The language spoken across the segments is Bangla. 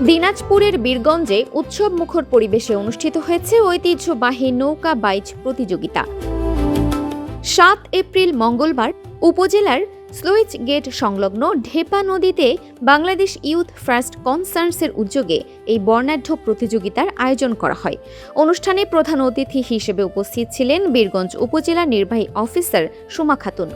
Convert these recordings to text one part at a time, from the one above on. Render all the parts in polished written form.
দিনাজপুরের বীরগঞ্জে উৎসবমুখর পরিবেশে অনুষ্ঠিত হয়েছে ঐতিহ্যবাহী নৌকা বাইচ প্রতিযোগিতা। ৭ এপ্রিল মঙ্গলবার উপজেলার স্লুইস গেট সংলগ্ন ঢেপা নদীতে বাংলাদেশ ইউথ ফার্স্ট কনসার্নসের উদ্যোগে এই বর্ণাঢ্য প্রতিযোগিতার আয়োজন করা হয়। অনুষ্ঠানে প্রধান অতিথি হিসেবে উপস্থিত ছিলেন বীরগঞ্জ উপজেলা নির্বাহী অফিসার সুমা খাতুন।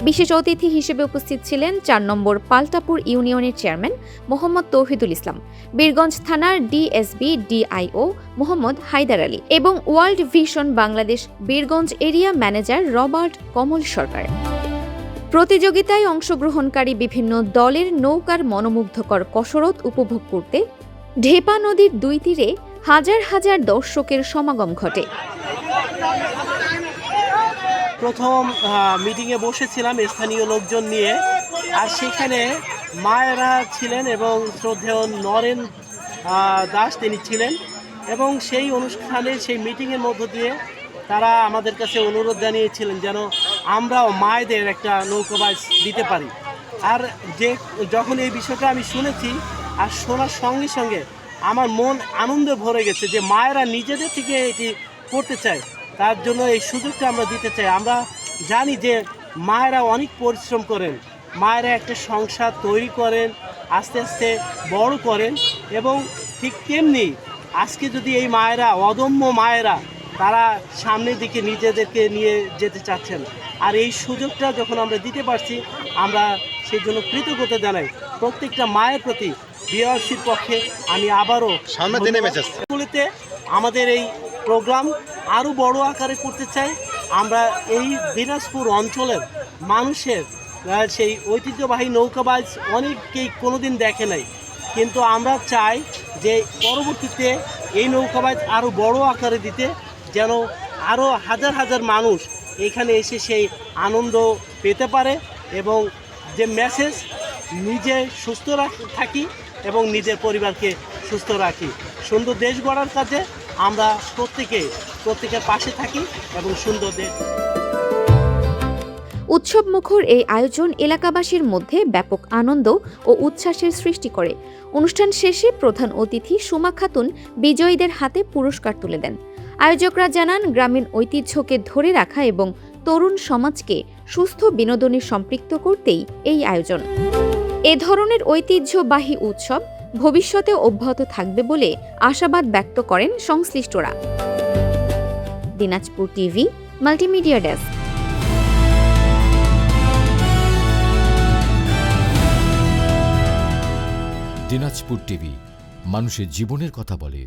বিশেষ অতিথি হিসেবে উপস্থিত ছিলেন ৪ নম্বর পাল্টাপুর ইউনিয়নের চেয়ারম্যান মোহাম্মদ তৌহিদুল ইসলাম, বীরগঞ্জ থানার ডিএসবি ডিআইও মোহাম্মদ হায়দার আলী এবং World Vision Bangladesh Birganj area manager Robert Kamal Sarkar. প্রতিযোগিতায় অংশগ্রহণকারী বিভিন্ন দলের নৌকার মনোমুগ্ধকর কসরত উপভোগ করতে ঢেপা নদীর দুই তীরে হাজার হাজার দর্শকের সমাগম ঘটে। প্রথম মিটিংয়ে বসেছিলাম স্থানীয় লোকজন নিয়ে, আর সেখানে মায়েরা ছিলেন এবং শ্রদ্ধেয় নরেন দাস তিনি ছিলেন, এবং সেই অনুষ্ঠানে সেই মিটিংয়ের মধ্য দিয়ে তারা আমাদের কাছে অনুরোধ জানিয়েছিলেন যেন আমরাও মায়েদের একটা নৌকাবাজ দিতে পারি। আর যখন এই বিষয়টা আমি শুনেছি আর শোনার সঙ্গে সঙ্গে আমার মন আনন্দে ভরে গেছে যে মায়েরা নিজেদের থেকে এটি করতে চায়, তার জন্য এই সুযোগটা আমরা দিতে চাই। আমরা জানি যে মায়েরা অনেক পরিশ্রম করেন, মায়েরা একটা সংসার তৈরি করেন, আস্তে আস্তে বড় করেন, এবং ঠিক তেমনি আজকে যদি এই মায়েরা, অদম্য মায়েরা, তারা সামনের দিকে নিজেদেরকে নিয়ে যেতে চাচ্ছেন, আর এই সুযোগটা যখন আমরা দিতে পারছি আমরা সেই জন্য কৃতজ্ঞতা জানাই প্রত্যেকটা মায়ের প্রতি। বিআরসির পক্ষে আমি আবারও সামনে আমাদের এই প্রোগ্রাম আরও বড় আকারে করতে চাই। আমরা এই দিনাজপুর অঞ্চলের মানুষের সেই ঐতিহ্যবাহী নৌকাবাজ অনেকেই কোনোদিন দেখে নাই, কিন্তু আমরা চাই যে পরবর্তীতে এই নৌকাবাজ আরও বড় আকারে দিতে, যেন আরও হাজার হাজার মানুষ এখানে এসে সেই আনন্দ পেতে পারে, এবং যে মেসেজ নিজে সুস্থ থাকি এবং নিজের পরিবারকে সুস্থ রাখি, সুন্দর দেশ গড়ার কাজে আমরা প্রত্যেকের পাশে থাকি এবং সুন্দর দেশ। উৎসবমুখর এই আয়োজন এলাকাবাসীর মধ্যে ব্যাপক আনন্দ ও উচ্ছ্বাসের সৃষ্টি করে। অনুষ্ঠান শেষে প্রধান অতিথি সুমা খাতুন বিজয়ীদের হাতে পুরস্কার তুলে দেন। আয়োজকরা জানান, গ্রামীণ ঐতিহ্যকে ধরে রাখা এবং তরুণ সমাজকে সুস্থ বিনোদনে সম্পৃক্ত করতেই এই আয়োজন। এ ধরনের ঐতিহ্যবাহী উৎসব ভবিষ্যতে অব্যাহত থাকবে বলে আশাবাদ ব্যক্ত করেন সংশ্লিষ্টরা। Dinajpur TV multimedia desk. Dinajpur TV মানুষের জীবনের কথা বলে।